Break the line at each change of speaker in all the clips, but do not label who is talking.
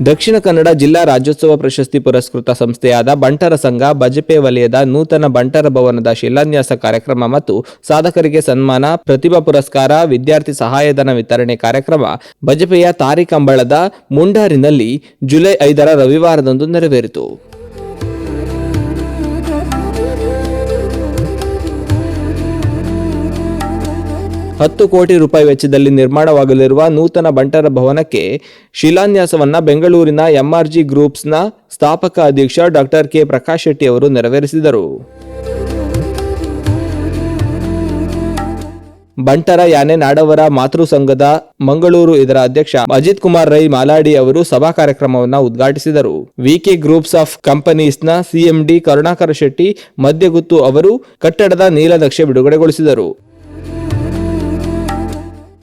ದಕ್ಷಿಣ ಕನ್ನಡ ಜಿಲ್ಲಾ ರಾಜ್ಯೋತ್ಸವ ಪ್ರಶಸ್ತಿ ಪುರಸ್ಕೃತ ಸಂಸ್ಥೆಯಾದ ಬಂಟರ ಸಂಘ ಬಜಪೆ ವಲಯದ ನೂತನ ಬಂಟರ ಭವನದ ಶಿಲಾನ್ಯಾಸ ಕಾರ್ಯಕ್ರಮ ಮತ್ತು ಸಾಧಕರಿಗೆ ಸನ್ಮಾನ, ಪ್ರತಿಭಾ ಪುರಸ್ಕಾರ, ವಿದ್ಯಾರ್ಥಿ ಸಹಾಯಧನ ವಿತರಣೆ ಕಾರ್ಯಕ್ರಮ ಬಜಪೆಯ ತಾರಿಕಂಬಳದ ಮುಂಡಾರಿನಲ್ಲಿ ಜುಲೈ 5 ರವಿವಾರದಂದು ನೆರವೇರಿತು. ₹10 ಕೋಟಿ ವೆಚ್ಚದಲ್ಲಿ ನಿರ್ಮಾಣವಾಗಲಿರುವ ನೂತನ ಬಂಟರ ಭವನಕ್ಕೆ ಶಿಲಾನ್ಯಾಸವನ್ನ ಬೆಂಗಳೂರಿನ ಎಂಆರ್ಜಿ ಗ್ರೂಪ್ಸ್ನ ಸ್ಥಾಪಕ ಅಧ್ಯಕ್ಷ ಡಾಕ್ಟರ್ ಕೆ ಪ್ರಕಾಶ್ ಶೆಟ್ಟಿ ಅವರು ನೆರವೇರಿಸಿದರು. ಬಂಟರ ಯಾನೆ ನಾಡವರ ಮಾತೃ ಸಂಘದ ಮಂಗಳೂರು ಇದರ ಅಧ್ಯಕ್ಷ ಅಜಿತ್ ಕುಮಾರ್ ರೈ ಮಾಲಾಡಿ ಅವರು ಸಭಾ ಕಾರ್ಯಕ್ರಮವನ್ನು ಉದ್ಘಾಟಿಸಿದರು. ವಿಕೆ ಗ್ರೂಪ್ಸ್ ಆಫ್ ಕಂಪನೀಸ್ನ ಸಿಎಂಡಿ ಕರುಣಾಕರ ಶೆಟ್ಟಿ ಮಧ್ಯಗುತ್ತು ಅವರು ಕಟ್ಟಡದ ನೀಲನಕ್ಷೆ ಬಿಡುಗಡೆಗೊಳಿಸಿದರು.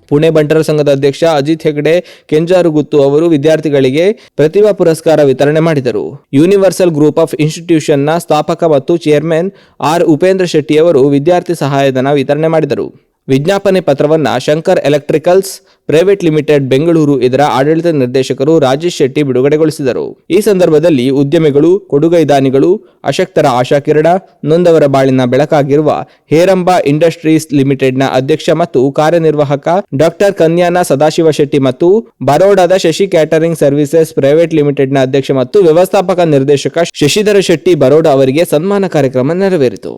ಪುಣೆ ಬಂಟರ ಸಂಘದ ಅಧ್ಯಕ್ಷ ಅಜಿತ್ ಹೆಗ್ಡೆ ಕೆಂಜಾರುಗುತ್ತು ಅವರು ವಿದ್ಯಾರ್ಥಿಗಳಿಗೆ ಪ್ರತಿಭಾ ಪುರಸ್ಕಾರ ವಿತರಣೆ ಮಾಡಿದರು. ಯೂನಿವರ್ಸಲ್ ಗ್ರೂಪ್ ಆಫ್ ಇನ್ಸ್ಟಿಟ್ಯೂಷನ್ನ ಸ್ಥಾಪಕ ಮತ್ತು ಚೇರ್ಮನ್ ಆರ್ ಉಪೇಂದ್ರ ಶೆಟ್ಟಿ ಅವರು ವಿದ್ಯಾರ್ಥಿ ಸಹಾಯಧನ ವಿತರಣೆ ಮಾಡಿದರು. ವಿಜ್ಞಾಪನೆ ಪತ್ರವನ್ನು Shankar electricals private limited Bengaluru ಇದರ ಆಡಳಿತ ನಿರ್ದೇಶಕರು ರಾಜೇಶ್ ಶೆಟ್ಟಿ ಬಿಡುಗಡೆಗೊಳಿಸಿದರು. ಈ ಸಂದರ್ಭದಲ್ಲಿ ಉದ್ಯಮಿಗಳು, ಕೊಡುಗೈದಾನಿಗಳು, ಅಶಕ್ತರ ಆಶಾಕಿರಣ, ನೊಂದವರ ಬಾಳಿನ ಬೆಳಕಾಗಿರುವ ಹೇರಂಬ ಇಂಡಸ್ಟ್ರೀಸ್ ಲಿಮಿಟೆಡ್ನ ಅಧ್ಯಕ್ಷ ಮತ್ತು ಕಾರ್ಯನಿರ್ವಾಹಕ ಡಾಕ್ಟರ್ ಕನ್ಯಾನ ಸದಾಶಿವ ಶೆಟ್ಟಿ ಮತ್ತು ಬರೋಡಾದ ಶಶಿ ಕ್ಯಾಟರಿಂಗ್ ಸರ್ವಿಸಸ್ ಪ್ರೈವೇಟ್ ಲಿಮಿಟೆಡ್ನ ಅಧ್ಯಕ್ಷ ಮತ್ತು ವ್ಯವಸ್ಥಾಪಕ ನಿರ್ದೇಶಕ ಶಶಿಧರ ಶೆಟ್ಟಿ ಬರೋಡಾ ಅವರಿಗೆ ಸನ್ಮಾನ ಕಾರ್ಯಕ್ರಮ ನೆರವೇರಿತು.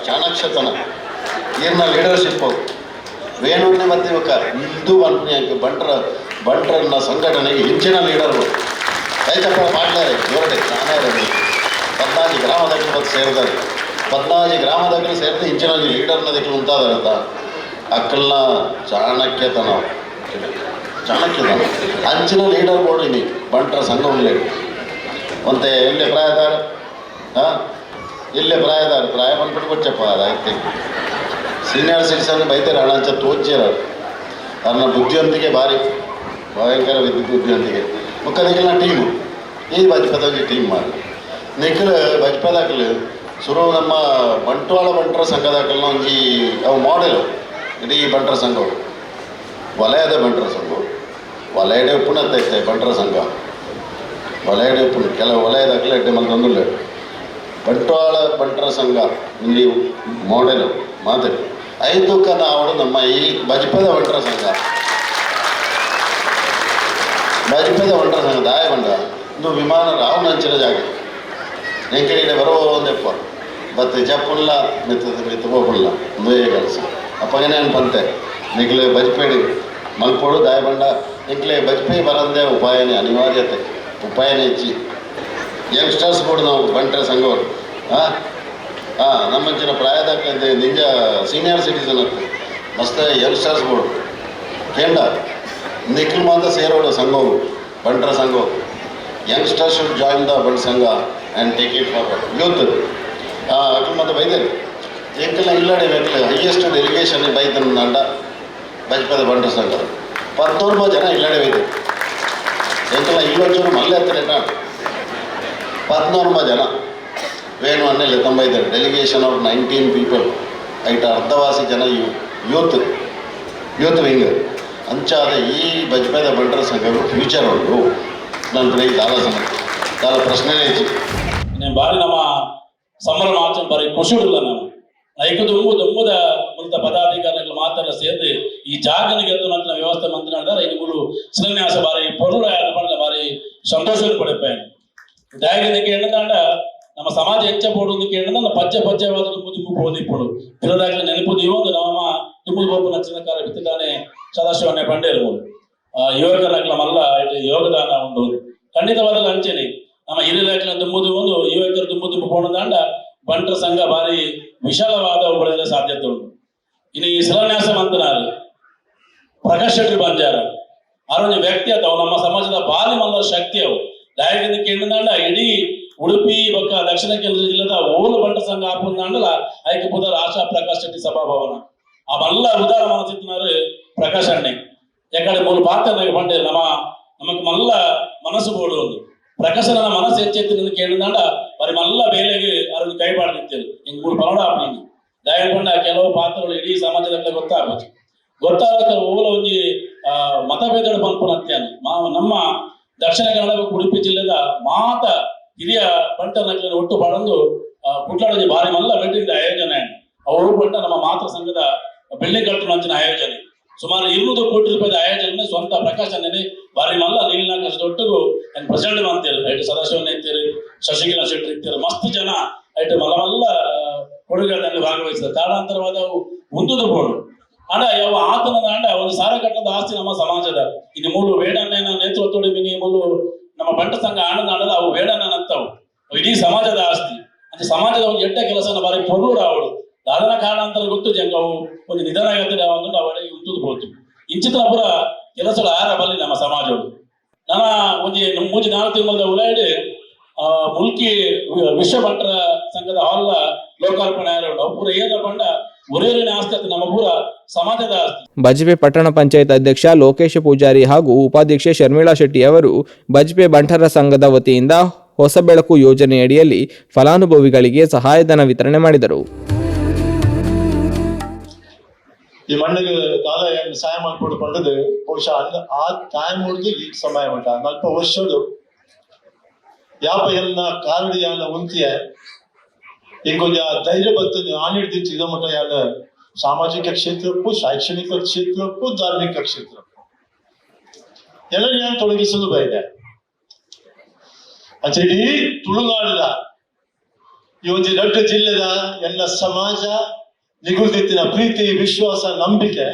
ಚಾಣಾಕ್ಷತನ ಈರ್ನ ಲೀಡರ್ಶಿಪ್ ವೇಣುವಿನ ಮತ್ತು ಇವಾಗ ಹಿಂದೂ ಬಂಟರನ್ನ ಸಂಘಟನೆಗೆ ಹೆಚ್ಚಿನ ಲೀಡರ್ಗಳು ಕೈತಪ್ಪ ಮಾಡ್ತಾರೆ ಜೋರಡೆ ನಾನೇ 14 ಗ್ರಾಮದಲ್ಲಿ ಮತ್ತು ಸೇರಿದ್ದಾರೆ. 14 ಗ್ರಾಮದಲ್ಲಿ ಸೇರಿದ ಹೆಚ್ಚಿನ ಲೀಡರ್ನದಕ್ಕೆ ಉಂಟಾದಂತ ಅಕ್ಕಲ್ನ ಚಾಣಕ್ಯತನ ಅಂಚಿನ ಲೀಡರ್ ಬೋರ್ಡು ಇನಿ ಬಂಟರ ಸಂಘ ಉಳ್ಳೆ ಮತ್ತೆ ಎಲ್ಲಿ ಪ್ರಾಯದಾರ ಇಲ್ಲೇ ಪ್ರಾಯ ಬಂದ್ಬಿಟ್ಟು ಕೊಚ್ಚಪ್ಪ ಅದಾಯ್ತು ಸೀನಿಯರ್ ಸಿಟಿಸನ್ ಬೈತಾರೆ ಹಣಂಚ ತೋಚ್ಚಿರ ಅವ್ರನ್ನ ಬುದ್ಧಿವಂತಿಕೆ ಭಾರಿ ಭಯಂಕರ ಬುದ್ಧಿವಂತಿಕೆ ಮುಖದಿಕ್ಕಿನ ಟೀಮು ಈ ಬಜ್ಪದಾಗಿ ಟೀಮ್ ಮಾಡಿ ನಿಖಿಲ್ ಬಜ್ಪದಾಕಲು ಶುರು ನಮ್ಮ ಬಂಟ್ವಾಳ ಬಂಟರ ಸಂಘದಾಕಲ್ನ ಒಂಜಿ ಅವು ಮಾಡೆಲ್ ಇಡೀ ಬಂಟರ ಸಂಘವು ವಲಯದ ಬಂಟರ ಸಂಘ ವಲಯಡೆ ಉಪ್ಪುಣತ್ತೈತೆ ಬಂಟರ ಸಂಘ ವಲಯಡೆ ಉಪ್ಪುಣ ಕೆಲವು ವಲಯದಾಕಲು ಎಡ್ಡೆ ಮಂದಿ ಬಂಟ್ವಾಳ ಬಂಟರ ಸಂಘ ಇಲ್ಲಿ ಮಾಡೆಲು ಮಾದರಿ 5 ನಾವು ನಮ್ಮ ಈ ಬಜ್ಪದ ಬಂಟರ ಸಂಘ ದಾಯ ಬಂಡ ಇದು ವಿಮಾನ ರಾವಣಂಚಿನ ಜಾಗ ಎಂಕಡೆ ಬರೋ ಒಂದೆಪ್ಪ ಬತ್ತು ಜಪ್ಪುಲ್ಲ ಮೆತ್ತ ಹೋಗಲ್ಲ ಒಂದೇ ಕೆಲಸ ಅಪ್ಪಗೇನೆ ಅನ್ಪಂತೆ ನಿಗ್ಲೆ ಬಜ್ಪೇಡಿ ಮಲ್ಪೋಡು ದಾಯ ಬಂಡ ನಿಗ್ಲೆ ಬಜ್ಪೇ ಬರಂದೇ ಉಪಾಯನೇ ಅನಿವಾರ್ಯತೆ ಉಪಾಯನೇ ಹೆಚ್ಚಿ ಯಂಗ್ಸ್ಟರ್ಸ್ ಬೋರ್ಡ್ ನಾವು ಬಂಟರ ಸಂಘವರು ನಮ್ಮಂಚಿನ ಪ್ರಾಯದಾಗಲಿಂದ ನಿಜ ಸೀನಿಯರ್ ಸಿಟಿಸನ್ ಅಂತ ಮಸ್ತ್ ಯಂಗ್ಸ್ಟರ್ಸ್ ಬೋರ್ಡ್ ಕೇಂದ್ರ ನಿಖಿಲ್ ಮಾತ್ರ ಸೇರೋಡು ಸಂಘವು ಬಂಟರ ಸಂಘವು youngsters should join the Bunt Sangha and take it forward youth ಅಕ್ಲು ಮಾತ್ರ ಬೈದರು ಎಂಕೆಲ್ಲ ಇಲ್ಲಡೆ ಬೇಕಲ್ಲ ಹೈಯೆಸ್ಟ್ ಡೆಲಿಗೇಷನ್ ಬೈತನ ನಂಡ ಬಜ್ಪದ ಬಂಟರ ಸಂಘ 14 ಜನ ಇಲ್ಲಡೆ ಬೈದರು ಎಂಕೆಲ್ಲ ಇಲ್ಲೊಂಚೂರು ಮಲ್ಲೆ ಹತ್ತಿರ 14 ಜನ ವೇಣು ಅನ್ನೆಲ್ಲ 95 ಡೆಲಿಗೇಷನ್ ಆಫ್ 19 ಪೀಪಲ್ ಐಟ ಅರ್ಧವಾಸಿ ಜನ ಯೂತ್ ವಿಂಗ್ ಅಂಚಾದ ಈ ಬಜ್ಪೇದ ಬಂಟರ ಸಂಘವು ಫ್ಯೂಚರ್ ಉಂಟು ನನ್ನ ಕಡೆ ದಾಲ ಪ್ರಶ್ನೆನೇ ಹೆಚ್ಚು
నేను బాగా ನಮ್ಮ సంబరం ఆచరణ బాగా ఖుషుడుಲ್ಲ ನಾನು ಐಕದು ದುಂಬದ ಮುಂತ ಪದಾಧಿಕಾರಿಗಳು ಮಾತ್ರ ಸೇರಿ ಈ ಜಾಗನಿಗೆ ಎತ್ತುವಂತ ವ್ಯವಸ್ಥೆ ಮಂತ್ರಿ ನಡೆದಾರೆ ಇನ್ನು ಶಿಲಾನ್ಯಾಸ ಬಾರಿ ಪೊರುಳು ಪಡೆದ ಬಾರಿ ಸಂತೋಷ ಪಡಿಪೇನೆ ದಾಯನಿಗೆ ಎಣ್ಣದಾಂಡ ನಮ್ಮ ಸಮಾಜ ಹೆಚ್ಚ ಪೋಡುದಕ್ಕೆ ಎಣ್ಣದ ಪಜ್ಜವಾದ ದುಂಬು ಪೋದಿಪ್ಪಡು ಇಲ್ಲದಾಗಲಿ ನೆನಪು ಒಂದು ನಮ್ಮ ದುಂಬು ಬೋಪು ನಚ್ಚಿನ ಕಾರ ಬಿತ್ತಿದ್ದಾನೆ ಸದಾಶಿವನ್ನೇ ಪಂಡೆ ಇರ್ಬೋದು ಯುವಕರಾಗ್ಲ ಮಲ್ಲ ಯೋಗದಾನ ಉಂಡು ಖಂಡಿತವಾದ ಅಂಚೆನೆ ನಮ್ಮ ಹಿರಿಯರಾಗ್ಲ ದುಂಬುದು ಒಂದು ಯುವಕರು ದುಂಬು ಪೋಣದಾಂಡ ಬಂಟರ ಸಂಘ ಬಾರಿ ವಿಶಾಲವಾದ ಬೆಳೆಯಲು ಸಾಧ್ಯತೆ ಉಂಟು. ಇನ್ನು ಈ ಶಿಲಾನ್ಯಾಸ ಮಂತನಾರು ಪ್ರಕಾಶ್ ಶೆಟ್ಟಿ ಬಂಜಾರ ಅವರೊಂದು ವ್ಯಕ್ತಿ ಅವು ನಮ್ಮ ಸಮಾಜದ ಬಾರಿ ಮಲ್ಲ ಶಕ್ತಿ ಅವು ದಾಯಕದ ಕೇಂದ್ರದಾಂಡ ಇಡೀ ಉಡುಪಿ ಬೊಕ್ಕ ದಕ್ಷಿಣ ಕನ್ನಡ ಜಿಲ್ಲೆದ ಓಲು ಬಂಟ ಸಂಘ ಆಪುಂದಾಂಡಲ ಐಕ್ಯ ಬುಧರ್ ಆಶಾ ಪ್ರಕಾಶ್ ಶೆಟ್ಟಿ ಸಭಾಭವನ ಆ ಮಲ್ಲ ಉದಾರ ಮನಸ್ಸಿತ್ತಿನಾರು ಪ್ರಕಾಶ್ ಅಣ್ಣೆ ಯಾಕಡೆ ಮೂರು ಪಾತ್ರ ಬಂಡೇರು ನಮಕ್ ಮಲ್ಲ ಮನಸ್ಸು ಬೋಡು ಒಂದು ಪ್ರಕಾಶನ ಮನಸ್ಸು ಹೆಚ್ಚೆತ್ತಿನ ಕೇಳಿದಾಂಡ ಬರೀ ಮಲ್ಲ ಬೇಲೆಗೆ ಅರನ್ನು ಕೈ ಬಾಳ್ದಿತ್ತೇವೆ ಹಿಂಗ್ ಮೂರು ಪರೋಡ ಹಾಕ್ತೀನಿ ದಯಗೊಂಡ ಕೆಲವು ಪಾತ್ರಗಳು ಇಡೀ ಸಮಾಜದಲ್ಲಿ ಗೊತ್ತಾಗಬೇಕು. ಗೊತ್ತಾಗ ಓಲ ಒಂಜಿ ಮತಭೇದ ಪಂಪುನತ್ಯಾನ ನಮ್ಮ ದಕ್ಷಿಣ ಕನ್ನಡ ಉಡುಪಿ ಜಿಲ್ಲೆದ ಮಾತ ಹಿರಿಯ ಬಂಟನ ಒಟ್ಟು ಪಡೆದು ಕುಟ್ಲಾಡಜಿ ಭಾರಿ ಮಲ್ಲ ಬೆಟ್ಟಿದ ಆಯೋಜನೆ ಅವರು ಬಂಟ ನಮ್ಮ ಮಾತೃ ಸಂಘದ ಬಿಲ್ಡಿಂಗ್ ಕಟ್ಟುವಂಚಿನ ಆಯೋಜನೆ ಸುಮಾರು 200 ಕೋಟಿ ರೂಪಾಯಿ ಆಯೋಜನೆ ಸ್ವಂತ ಪ್ರಕಾಶನೇ ಭಾರಿ ಮಲ್ಲ ನೀಲಿನಾಕಾಶದೊಟ್ಟಿಗೂ ಪ್ರೆಸಿಡೆಂಟ್ ಅಂತೀರಿ ಐಟು ಸದಾಶಿವನ್ ಇರ್ತೀರಿ ಶಶಿಕಲಾ ಶೆಟ್ಟಿ ಇರ್ತೀರಿ ಮಸ್ತ್ ಜನ ಐಟು ಮಲ್ಲ ಮಲ್ಲ ಕೊಡುಗೆಗಳಲ್ಲಿ ಭಾಗವಹಿಸಿದ ಕಾರಣಾಂತರವಾದ ಮುಂದುದು ಬೋಡು ಅಂಡ ಯಾವ ಆತನ ಅಂಡ ಒಂದು ಸಾರ ಕಟ್ಟದ ಆಸ್ತಿ ನಮ್ಮ ಸಮಾಜದ ಇದು ಮೂಲು ವೇಡನ್ನ ನೇತೃತ್ವದ ಮಿನಿ ಮೂಲು ನಮ್ಮ ಬಂಟ ಸಂಘ ಆನಂದ ಆಡದ ಅವು ವೇಡನ್ನ ನಂತವು ಇಡೀ ಸಮಾಜದ ಆಸ್ತಿ ಅಂದ್ರೆ ಸಮಾಜದ ಒಂದು ಎಡ್ಡ ಕೆಲಸನ ಬಾರಿ ಪೊರ್ಲೂರು ಅವಳು ದಾದನ ಕಾರಣಾಂತರ ಗೊತ್ತು ಜಂಗ ಅವು ಒಂದು ನಿಧಾನ ಆಗತ್ತಿದೆ ಅವನು ಅವಳಿಗೆ ಉಂಟುದು ಬೋದು ಇಂಚಿತ ಪುರ ಕೆಲಸಗಳು ಆರ ಬಲ್ಲಿ ನಮ್ಮ ಸಮಾಜಗಳು ನನ್ನ ಒಂಜಿ ಮೂಜಿ 4 ತಿಂಗಳ ಉಳಾಡಿ ಮುಲ್ಕಿ ವಿಶ್ವ ಬಂಟರ ಸಂಘದ ಹಾಲ್ ಲೋಕಾರ್ಪಣೆ ಆರೋಡು ಪೂರ ಏನ ಬಂಡ ಒರೇರಿನ ಆಸ್ತಿ ನಮ್ಮ ಪೂರ ಸಮಾಜದ ಆಸ್ತಿ.
ಬಜ್ಪೆ ಪಟ್ಟಣ ಪಂಚಾಯತ್ ಅಧ್ಯಕ್ಷ ಲೋಕೇಶ ಪೂಜಾರಿ ಹಾಗೂ ಉಪಾಧ್ಯಕ್ಷೆ ಶರ್ಮಿಳಾ ಶೆಟ್ಟಿ ಅವರು ಬಜ್ಪೆ ಬಂಟರ ಸಂಘದ ವತಿಯಿಂದ ಹೊಸ ಬೆಳಕು ಯೋಜನೆಯಡಿಯಲ್ಲಿ ಫಲಾನುಭವಿಗಳಿಗೆ ಸಹಾಯಧನ ವಿತರಣೆ ಮಾಡಿದರು.
ಈ ಮಣ್ಣಿಗೆ ದಾಲ ಸಹಾಯ ಮಾಡ್ಕೊಡ್ಕೊಂಡದು ಬಹುಶಃ ಆ ಟೈಮ್ ಹುಡುಗಿ ಈಗ ಸಮಯ ಉಂಟ 40 ವರ್ಷಗಳು ಯಾಪ ಎಲ್ಲ ಕಾರಡಿಯಾನ ಉಂತಿಯ ಇಂಕೊಂಚ ಧೈರ್ಯ ಬರ್ತದೆ ಆನಿಡ್ದಿತ್ತು ಇದ ಮಟ್ಟ ಯಾನ ಸಾಮಾಜಿಕ ಕ್ಷೇತ್ರಕ್ಕೂ ಶೈಕ್ಷಣಿಕ ಕ್ಷೇತ್ರಕ್ಕೂ ಧಾರ್ಮಿಕ ಕ್ಷೇತ್ರಕ್ಕೂ ಎಲ್ಲ ನಾನು ತೊಡಗಿಸಲು ಬಯದೆ ಅಂಚೆಡಿ ತುಳುನಾಡಿದ ಈ ಒಂದು ದೊಡ್ಡ ಜಿಲ್ಲೆದ ಎಲ್ಲ ಸಮಾಜ ನಿಗುಲ್ದಿತ್ತಿನ ಪ್ರೀತಿ ವಿಶ್ವಾಸ ನಂಬಿಕೆ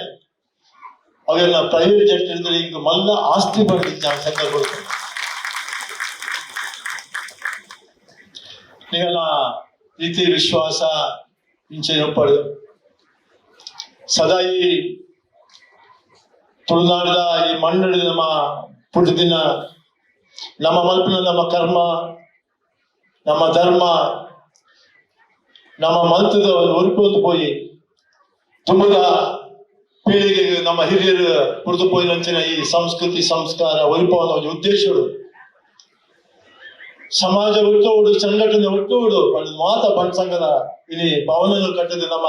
ಅವೆಲ್ಲ ಪ್ರಯೋಜನ ಈಗ ಮಲ್ಲ ಆಸ್ತಿ ಬರ್ತಿದ್ದ ಸಂದರ್ಭ ನೀವೆಲ್ಲ ಪ್ರೀತಿ ವಿಶ್ವಾಸ ಇಂಚೆ ಒಪ್ಪಡು ಸದಾ ಈ ತುಳುನಾಡಿದ ಈ ಮಣ್ಣಿಡಿದ ನಮ್ಮ ಪುಟ್ಟದಿನ ನಮ್ಮ ಮಲ್ಪಿನ ನಮ್ಮ ಕರ್ಮ ನಮ್ಮ ಧರ್ಮ ನಮ್ಮ ಮಲ್ತದ ಒರಿಪೊಂದು ಪೋಯಿ ತುಂಬದ ಪೀಳಿಗೆಗೆ ನಮ್ಮ ಹಿರಿಯರು ಕುಡಿದು ಪೋಯಿನಂಚಿನ ಈ ಸಂಸ್ಕೃತಿ ಸಂಸ್ಕಾರ ಒರಿಪವನ ಒಂದು ಉದ್ದೇಶಗಳು ಸಮಾಜ ಹುಟ್ಟುವುದು ಸಂಘಟನೆ ಹುಟ್ಟುವುದು ಮಾತ ಬಣ್ಣ ಸಂಘದ ಇಲ್ಲಿ ಭವನ ಕಟ್ಟದ ನಮ್ಮ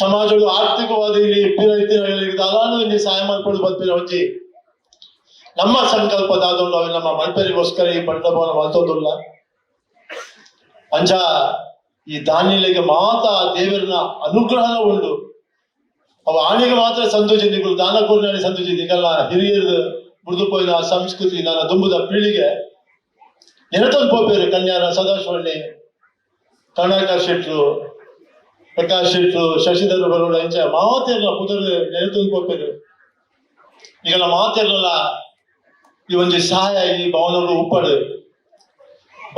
ಸಮಾಜಗಳು ಆರ್ಥಿಕವಾದ ಇಲ್ಲಿ ದಾದಾನು ಇಲ್ಲಿ ಸಹಾಯ ಮಾಡ್ಕೊಂಡು ಬರ್ತೀರ ಹೊಂದಿ ನಮ್ಮ ಸಂಕಲ್ಪದಾದೊಂದು ಅವು ನಮ್ಮ ಮಲ್ಪರಿಗೋಸ್ಕರ ಈ ಬಣ್ಣ ಭವನ ಮಲ್ತೋದಿಲ್ಲ ಅಂಜ ಈ ದಾನಿಲಿಗೆ ಮಾತ್ರ ದೇವರನ ಅನುಗ್ರಹನ ಉಂಡು ಅವ ಆಣಿಗೆ ಮಾತ್ರ ಸಂತೋಷಿಗಳು ದಾನ ಕೋರ್ನಾಡಿ ಸಂತೋಷಿಗಲ್ಲ ಹಿರಿಯರು ಮುರಿದುಪೋಯಿನ ಸಂಸ್ಕೃತಿ ನನ್ನ ದುಂಬುದ ಪೀಳಿಗೆ ನೆನತೊಂದು ಪೋಪೇರು ಕನ್ಯಾರ ಸದಾಶಿವಳ್ಳಿ ಕರ್ನಾಟಕ ಶೆಟ್ರು ಪ್ರಕಾಶ್ ಶೆಟ್ರು ಶಶಿಧರ ಬರೋಡ ಇಂಚ ಮಾತೆಲ್ಲ ಪುದರು ನೆನತೊಂದು ಪೋಪೇರು ಈಗೆಲ್ಲ ಮಾತೆಲ್ಲ ಈ ಒಂದು ಸಹಾಯ ಈ ಭವನಗಳು ಉಪ್ಪಡು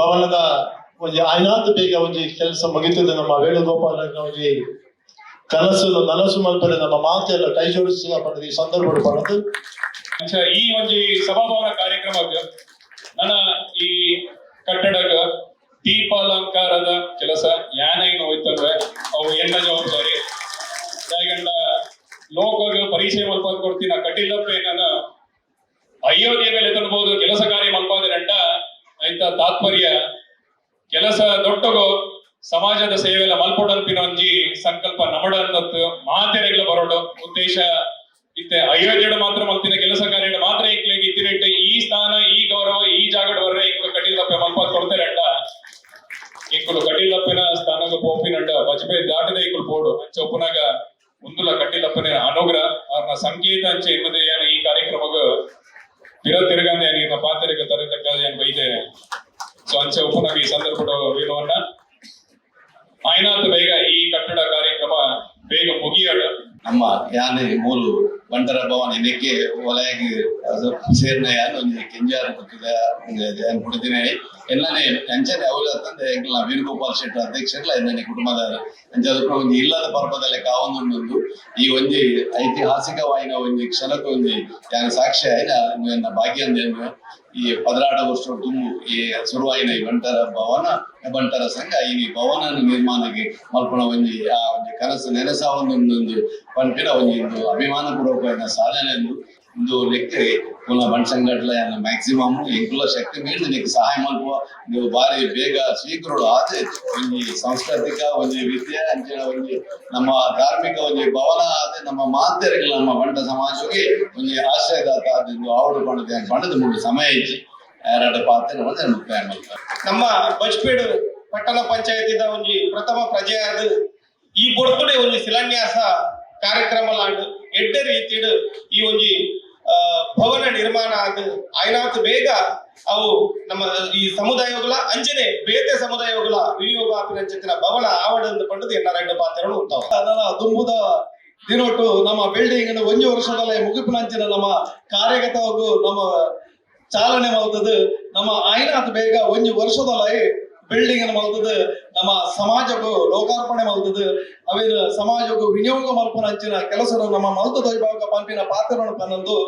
ಭವನದ ಒಂದು ಆಯ್ನಾತ್ ಬೇಗ ಒಂದು ಕೆಲಸ ಮುಗಿತದೆ ನಮ್ಮ ವೇಣುಗೋಪಾಲ ಒಂದು ಕನಸು ನನಸು ಮಲ್ಪಡೆ ನಮ್ಮ ಮಾತೆಲ್ಲ ಕೈ ಜೋಡಿಸಿ ಪಡೆದು ಈ ಸಂದರ್ಭ ಪಡೆದು
ಈ ಒಂದು ಸಭಾಭವನ ಕಾರ್ಯಕ್ರಮಕ್ಕೆ ನನ್ನ ಈ ಕಟ್ಟಡಗ ದೀಪಾಲಂಕಾರದ ಕೆಲಸ ಯಾನೇನು ಹೋಯ್ತಂದ್ರೆ ಅವು ಎನ್ನ ಜವಾಬ್ದಾರಿ ಯಾಕಂಡ ಲೋಕಗ ಪರಿಚಯ ಮಲ್ಪಾದ್ ಕೊಡ್ತೀನಿ ಕಟ್ಟಿಲ್ಲಪ್ಪ ಏನ ಅಯೋಧ್ಯೆ ಮೇಲೆ ತನ್ಬೋದು ಕೆಲಸ ಕಾರ್ಯ ಮಲ್ಪಾದಿರಂಡ ಆಯ್ತ ತಾತ್ಪರ್ಯ ಕೆಲಸ ದೊಡ್ಡಗೋ ಸಮಾಜದ ಸೇವೆಲ್ಲ ಮಲ್ಪೊಡಲ್ಪಿನ ಒಂಜಿ ಸಂಕಲ್ಪ ನಮಡಂದತ್ತು ಮಾತೆರೆಗ್ಲ ಬರೋಡು ಉದ್ದೇಶ ಇತ್ತೆ ಅಯೋಧ್ಯೆ ಮಾತ್ರ ಮಲ್ತಿನ ಕೆಲಸ ಕಾರ್ಯ ಮಾತ್ರ ಇಕ್ಲಿಗೆ ಇತ್ತಿರೆಟ್ಟ ಈ ಸ್ಥಾನ ಈ ಗೌರವ ಈ ಜಾಗಡ್ ಬರ್ರೆ ಇಂಕು ಕಟೀಲಪ್ಪೆ ಮಲ್ಪಾದ್ ಕೊಡ್ತಾರಂಡ ಇಂಕುಲು ಕಟೀಲಪ್ಪನ ಸ್ಥಾನಗ ಪೋಪಿನಂಡ ಬಜ್ಪೆ ದಾಟದ ಇಂಕುಲು ಪೋಡು ಅಂಚೆ ಒಪ್ಪನಾಗ ಮುಂದುಲ ಕಟೀಲಪ್ಪನ ಅನುಗ್ರಹ ಅವ್ರನ್ನ ಸಂಕೇತ ಅಂಚೆ ಇನ್ನದೇ ಈ ಕಾರ್ಯಕ್ರಮಗ ತಿರಗಂದೆ ಏನ ಪಾತ್ರೆಗೆ ತರತಕ್ಕ ಏನ್ ಬೈದೆ ಸೊ ಅಂಚೆ ಒಪ್ಪನಾಗ ಈ ಸಂದರ್ಭದ ವೀರವನ್ನ ಆಯ್ನಾತ್ ಬೇಗ ಈ ಕಟ್ಟಡ ಕಾರ್ಯಕ್ರಮ ಬೇಗ ಮುಗಿಯಾಡು
ನಮ್ಮ ಯಾನೆ ಮೂಲು ಬಂಟರ ಭವನ ಇದಕ್ಕೆ ಒಲೆಯಾಗಿ ಸೇರ್ನ ಯಾರು ಒಂದು ಕೆಂಜಾರ ಗೊತ್ತಿದೆ ಕೊಡ್ತೀನಿ ಎಲ್ಲನೇ ಅಂಚನೆ ಅವಳ ತಂದೆ ವೇಣುಗೋಪಾಲ್ ಶೆಟ್ಟಿ ಅಧ್ಯಕ್ಷರಲ್ಲ ಎನ್ನೇ ಕುಟುಂಬದ ಅಂಚದಕ್ಕೆ ಒಂದು ಇಲ್ಲದ ಪರ್ವದಲ್ಲಿ ಕಾವೊಂದು ಈ ಒಂದು ಐತಿಹಾಸಿಕವಾಯಿನ ಒಂದು ಕ್ಷಣಕ್ಕೆ ಒಂದು ಯಾನ ಸಾಕ್ಷ್ಯ ಆಯ್ನ ಭಾಗ್ಯ ಅಂದೇನು ಈ 16 ವರ್ಷ ತುಂಬು ಈ ಶುರುವಾಯಿನ ಈ ಬಂಟರ ಸಂಘ ಈ ಭವನ ನಿರ್ಮಾಣಕ್ಕೆ ಮಲ್ಪಣ ಒಂದು ಆ ಒಂದು ಕನಸು ನೆನಸ ಒಂದು ಪಂಪಿನ ಒಂದು ಅಭಿಮಾನ ಪೂರ್ವಕವಾದ ಸಾಧನೆ ಎಂದು ಇಂದು ಲೆಕ್ಕ ಪುನಃ ಬಂಡ್ ಸಂಘಟನೆ ಮ್ಯಾಕ್ಸಿಮಮ್ ಎಂಕುಲ ಶಕ್ತಿ ಮೀರಿದ ನಿಕ್ಕೆ ಸಹಾಯ ಮಲ್ಪುವ ನೀವು ಬಾರಿ ಬೇಗ ಸ್ವೀಕರಣ ಆದ್ರೆ ಒಂಜಿ ಸಾಂಸ್ಕೃತಿಕ ಒಂಜಿ ವಿದ್ಯೆ ಅಂಚನೆ ಒಂಜಿ ನಮ್ಮ ಧಾರ್ಮಿಕ ಒಂಜಿ ಭವನ ಆದ್ರೆ ನಮ್ಮ ಮಾತೆರೆಗಳು ನಮ್ಮ ಬಂಡ ಸಮಾಜಕ್ಕೆ ಒಂಜಿ ಆಶ್ರಯದಾತ ಅದು ಆವಡು ಪಣದ ಮೂರು ಸಮಯ ಇಚ್ಚಿ ಎರಡು ಪಾತ್ರ ಮುಕ್ತಾಯ ಮಾಡ್ತಾರೆ.
ನಮ್ಮ ಬಜ್ಪೇಡ್ ಪಟ್ಟಣ ಪಂಚಾಯತಿದ ಒಂಜಿ ಪ್ರಥಮ ಪ್ರಜೆಯಾದ ಈ ಬೊಡ್ಪುಡೆ ಒಂಜಿ ಶಿಲಾನ್ಯಾಸ ಕಾರ್ಯಕ್ರಮ ಲಾಂಡ್ ಎಡ್ಡ ರೀತಿಡ್ ಈ ಒಂಜಿ ಭವನ ನಿರ್ಮಾಣ ಆದ ಆಯ್ನಾತ್ ಬೇಗ ಅವು ನಮ್ಮ ಈ ಸಮುದಾಯಗಳ ಅಂಜನೆ ಬೇತೆ ಸಮುದಾಯಗಳ ವಿನಿಯೋಗ ಆಪಿನ ಭವನ ಆವಡಂದು ಪಂಡದು ಎನ್ನ ಪಾತ್ರಗಳು ಉಂಟಾವ
ನನ್ನ ತುಂಬುದ ದಿನೊಟ್ಟು ನಮ್ಮ ಬಿಲ್ಡಿಂಗ್ ಒಂಜಿ ವರ್ಷದಲ್ಲೇ ಮುಗಿಪಿನಂಚಿನ ನಮ್ಮ ಕಾರ್ಯಗತವಾಗು ನಮ್ಮ ಚಾಲನೆ ಮಾಡ್ತದೆ. ನಮ್ಮ ಆಯ್ನಾತ್ ಬೇಗ ಒಂಜಿ ವರ್ಷದಲ್ಲೇ ಬಿಲ್ಡಿಂಗ್ ಅನ್ನು ಮಾಡ್ತದೆ. ನಮ್ಮ ಸಮಾಜಕ್ಕೂ ಲೋಕಾರ್ಪಣೆ ಮಾಡ್ತದೆ. ಅವೇನು ಸಮಾಜಕ್ಕೂ ವಿನಿಯೋಗ ಮಲ್ಪನಂಚಿನ ಕೆಲಸ ನಮ್ಮ ಮಲ್ತದ ವಿಭಾಗ ಪಂಪಿನ ಪಾತ್ರವನ್ನು ಪನ್ನೊಂದು.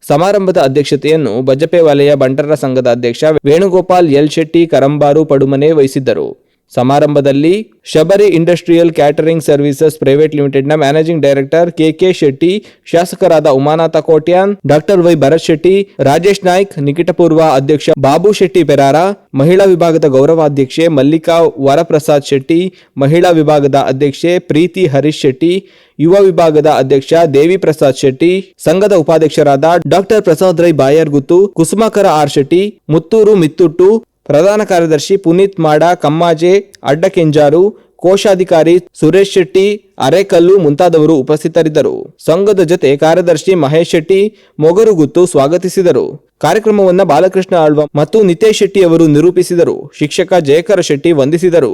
ಸಮಾರಂಭದ ಅಧ್ಯಕ್ಷತೆಯನ್ನು ಬಜಪೆ ವಲಯ ಬಂಟರ ಸಂಘದ ಅಧ್ಯಕ್ಷ ವೇಣುಗೋಪಾಲ್ ಎಲ್ ಶೆಟ್ಟಿ ಕರಂಬಾರು ಪಡುಮನೆ ವಹಿಸಿದ್ದರು. ಸಮಾರಂಭದಲ್ಲಿ Shabari industrial catering services private ಲಿಮಿಟೆಡ್ನ ಮ್ಯಾನೇಜಿಂಗ್ ಡೈರೆಕ್ಟರ್ ಕೆ ಶೆಟ್ಟಿ, ಶಾಸಕರಾದ ಉಮಾನಾಥ ಕೋಟ್ಯಾನ್, ಡಾಕ್ಟರ್ ವೈ ಭರತ್ ಶೆಟ್ಟಿ, ರಾಜೇಶ್ ನಾಯ್ಕ್, ನಿಕಟಪೂರ್ವ ಅಧ್ಯಕ್ಷ ಬಾಬು ಶೆಟ್ಟಿ ಪೆರಾರ, ಮಹಿಳಾ ವಿಭಾಗದ ಗೌರವಾಧ್ಯಕ್ಷೆ ಮಲ್ಲಿಕಾ ವರಪ್ರಸಾದ್ ಶೆಟ್ಟಿ, ಮಹಿಳಾ ವಿಭಾಗದ ಅಧ್ಯಕ್ಷೆ ಪ್ರೀತಿ ಹರೀಶ್ ಶೆಟ್ಟಿ, ಯುವ ವಿಭಾಗದ ಅಧ್ಯಕ್ಷ ದೇವಿ ಪ್ರಸಾದ್ ಶೆಟ್ಟಿ, ಸಂಘದ ಉಪಾಧ್ಯಕ್ಷರಾದ ಡಾಕ್ಟರ್ ಪ್ರಸಾದ್ ರೈ ಬಾಯರ್ಗುತ್ತು, ಕುಸುಮಾಕರ ಆರ್ ಶೆಟ್ಟಿ, ಮುತ್ತೂರು ಮಿತ್ತುಟ್ಟು, ಪ್ರಧಾನ ಕಾರ್ಯದರ್ಶಿ ಪುನೀತ್ ಮಾಡ ಕಮ್ಮಾಜೆ ಅಡ್ಡಕೆಂಜಾರು, ಕೋಶಾಧಿಕಾರಿ ಸುರೇಶ್ ಶೆಟ್ಟಿ ಅರೇಕಲ್ಲು ಮುಂತಾದವರು ಉಪಸ್ಥಿತರಿದ್ದರು. ಸಂಘದ ಜೊತೆ ಕಾರ್ಯದರ್ಶಿ ಮಹೇಶ್ ಶೆಟ್ಟಿ ಮೊಗರುಗುತ್ತು ಸ್ವಾಗತಿಸಿದರು. ಕಾರ್ಯಕ್ರಮವನ್ನು ಬಾಲಕೃಷ್ಣ ಆಳ್ವ ಮತ್ತು ನಿತೇಶ್ ಶೆಟ್ಟಿ ಅವರು ನಿರೂಪಿಸಿದರು. ಶಿಕ್ಷಕ ಜಯಕರ ಶೆಟ್ಟಿ ವಂದಿಸಿದರು.